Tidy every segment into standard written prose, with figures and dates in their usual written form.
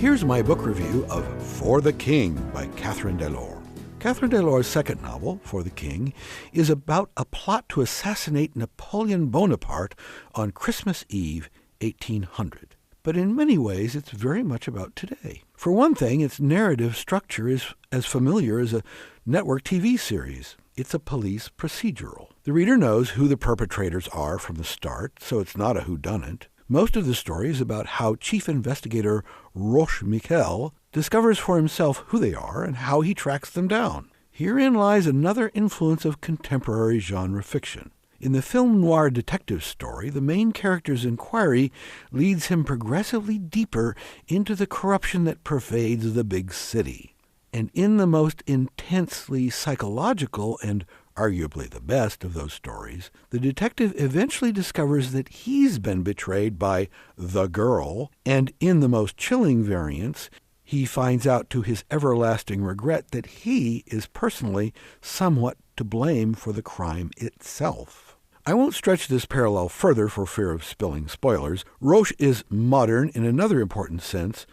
Here's my book review of For the King by Catherine Delors. Catherine Delors' second novel, For the King, is about a plot to assassinate Napoleon Bonaparte on Christmas Eve, 1800. But in many ways, it's very much about today. For one thing, its narrative structure is as familiar as a network TV series. It's a police procedural. The reader knows who the perpetrators are from the start, so it's not a whodunit. Most of the story is about how Chief Investigator Roche-Michel discovers for himself who they are and how he tracks them down. Herein lies another influence of contemporary genre fiction. In the film noir detective story, the main character's inquiry leads him progressively deeper into the corruption that pervades the big city. And in the most intensely psychological and arguably the best of those stories, the detective eventually discovers that he's been betrayed by the girl, and in the most chilling variants, he finds out to his everlasting regret that he is personally somewhat to blame for the crime itself. I won't stretch this parallel further for fear of spilling spoilers. Roche is modern in another important sense.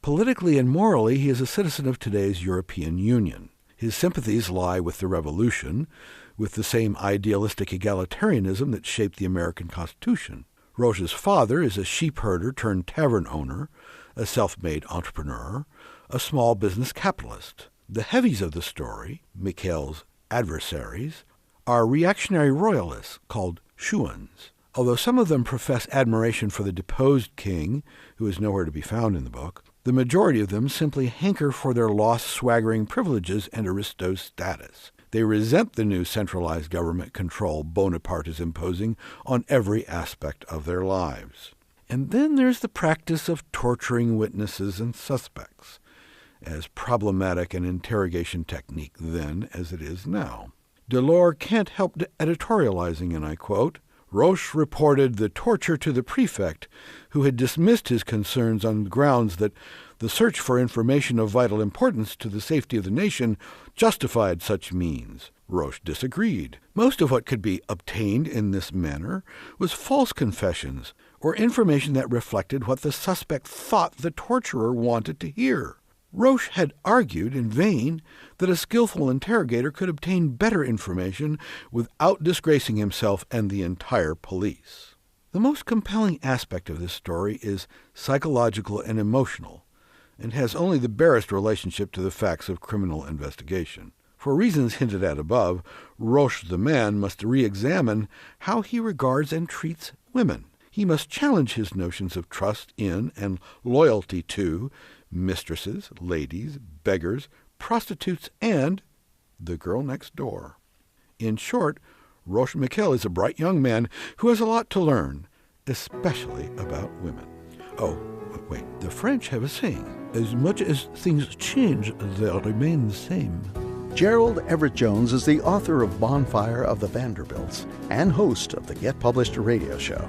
Politically and morally, he is a citizen of today's European Union. His sympathies lie with the Revolution, with the same idealistic egalitarianism that shaped the American Constitution. Roche's father is a sheep herder turned tavern owner, a self-made entrepreneur, a small business capitalist. The heavies of the story, Michel's adversaries, are reactionary royalists called Chouans. Although some of them profess admiration for the deposed king, who is nowhere to be found in the book, the majority of them simply hanker for their lost swaggering privileges and aristo status. They resent the new centralized government control Bonaparte is imposing on every aspect of their lives. And then there's the practice of torturing witnesses and suspects, as problematic an interrogation technique then as it is now. Delors can't help editorializing, and I quote, Roche reported the torture to the prefect, who had dismissed his concerns on the grounds that the search for information of vital importance to the safety of the nation justified such means. Roche disagreed. Most of what could be obtained in this manner was false confessions, or information that reflected what the suspect thought the torturer wanted to hear. Roche had argued in vain that a skillful interrogator could obtain better information without disgracing himself and the entire police. The most compelling aspect of this story is psychological and emotional, and has only the barest relationship to the facts of criminal investigation. For reasons hinted at above, Roche the man must re-examine how he regards and treats women. He must challenge his notions of trust in and loyalty to mistresses, ladies, beggars, prostitutes, and the girl next door. In short, Roche-Michel is a bright young man who has a lot to learn, especially about women. Oh, wait, the French have a saying, as much as things change, they remain the same. Gerald Everett Jones is the author of Bonfire of the Vanderbilts and host of the Get Published radio show.